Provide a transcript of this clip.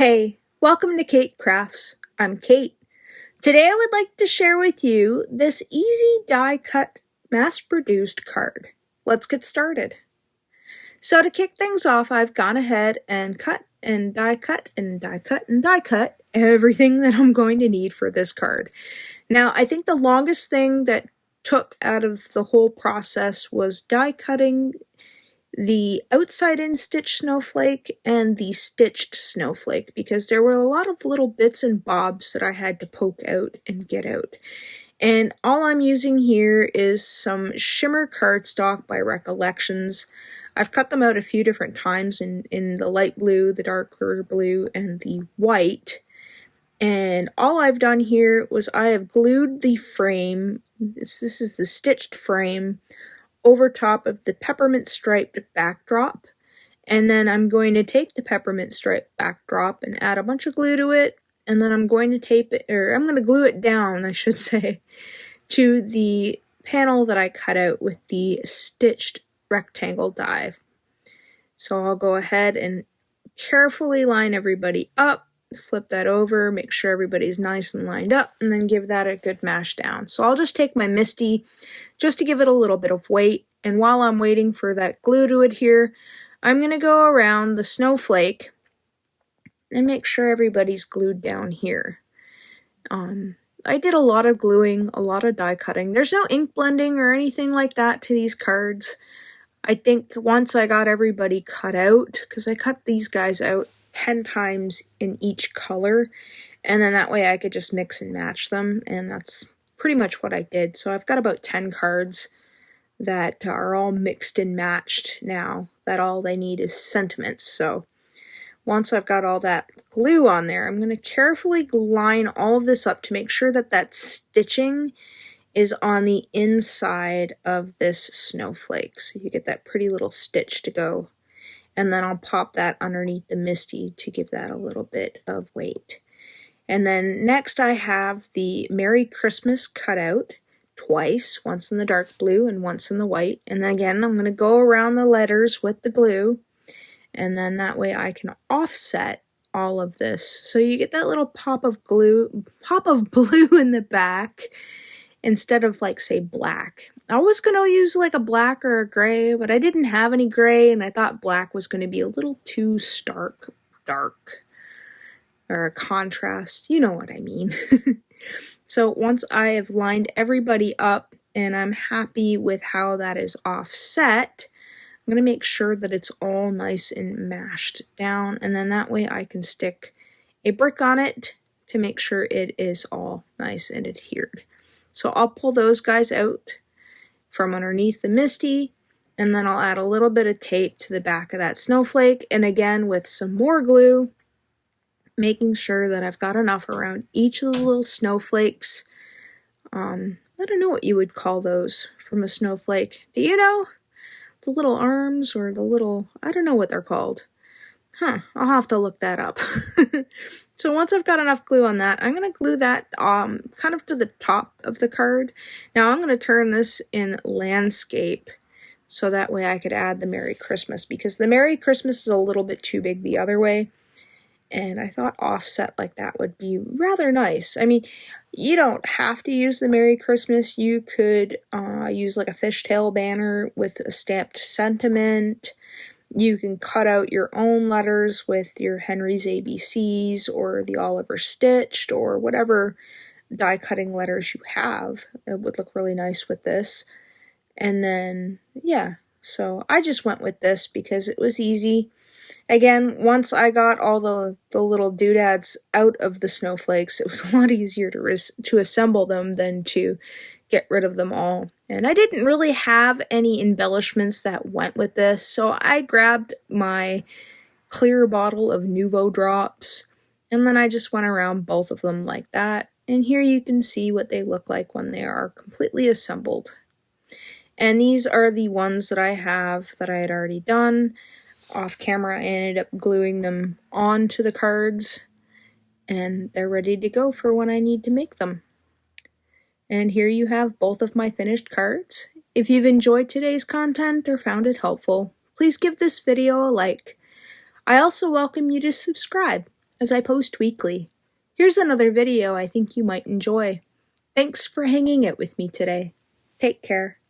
Hey, welcome to Kate Crafts. I'm Kate. Today I would like to share with you this easy die cut mass-produced card. Let's get started. So to kick things off, I've gone ahead and cut and die cut and die cut and die cut everything that I'm going to need for this card. Now, I think the longest thing that took out of the whole process was die cutting the outside-in stitched snowflake and the stitched snowflake, because there were a lot of little bits and bobs that I had to poke out and get out. And all I'm using here is some shimmer cardstock by Recollections. I've cut them out a few different times in the light blue, the darker blue, and the white. And all I've done here was I have glued the frame, this is the stitched frame, over top of the peppermint striped backdrop, and then I'm going to take the peppermint striped backdrop and add a bunch of glue to it, and then I'm going to tape it, or I'm going to glue it down, I should say, to the panel that I cut out with the stitched rectangle die. So I'll go ahead and carefully line everybody up, flip that over, make sure everybody's nice and lined up, and then give that a good mash down. So I'll just take my Misty just to give it a little bit of weight, and while I'm waiting for that glue to adhere, I'm going to go around the snowflake and make sure everybody's glued down here. I did a lot of gluing, a lot of die cutting. There's no ink blending or anything like that to these cards. I think once I got everybody cut out, because I cut these guys out 10 times in each color, and then that way I could just mix and match them, and that's pretty much what I did. So I've got about 10 cards that are all mixed and matched now, that all they need is sentiments. So once I've got all that glue on there, I'm going to carefully line all of this up to make sure that that stitching is on the inside of this snowflake, so you get that pretty little stitch to go. And then I'll pop that underneath the Misty to give that a little bit of weight. And then next I have the Merry Christmas cutout twice, once in the dark blue and once in the white. And then again, I'm going to go around the letters with the glue, and then that way I can offset all of this. So you get that little pop of blue in the back, instead of, like, say, black. I was going to use like a black or a gray, but I didn't have any gray, and I thought black was going to be a little too dark, or a contrast. You know what I mean. So once I have lined everybody up and I'm happy with how that is offset, I'm going to make sure that it's all nice and mashed down, and then that way I can stick a brick on it to make sure it is all nice and adhered. So I'll pull those guys out from underneath the Misty, and then I'll add a little bit of tape to the back of that snowflake, and again with some more glue, making sure that I've got enough around each of the little snowflakes. I don't know what you would call those from a snowflake. Do you know? The little arms, or the little, I don't know what they're called. I'll have to look that up. So once I've got enough glue on that, I'm going to glue that kind of to the top of the card. Now I'm going to turn this in landscape, so that way I could add the Merry Christmas, because the Merry Christmas is a little bit too big the other way, and I thought offset like that would be rather nice. I mean, you don't have to use the Merry Christmas. You could use like a fishtail banner with a stamped sentiment. You can cut out your own letters with your Henry's ABCs or the Oliver Stitched or whatever die cutting letters you have. It would look really nice with this. And then, yeah, so I just went with this because it was easy. Again, once I got all the little doodads out of the snowflakes, it was a lot easier to assemble them than to get rid of them all. And I didn't really have any embellishments that went with this, so I grabbed my clear bottle of Nuvo drops, and then I just went around both of them like that. And here you can see what they look like when they are completely assembled. And these are the ones that I have that I had already done. Off camera, I ended up gluing them onto the cards, and they're ready to go for when I need to make them. And here you have both of my finished cards. If you've enjoyed today's content or found it helpful, please give this video a like. I also welcome you to subscribe. as I post weekly. Here's another video I think you might enjoy. Thanks for hanging out with me today. Take care.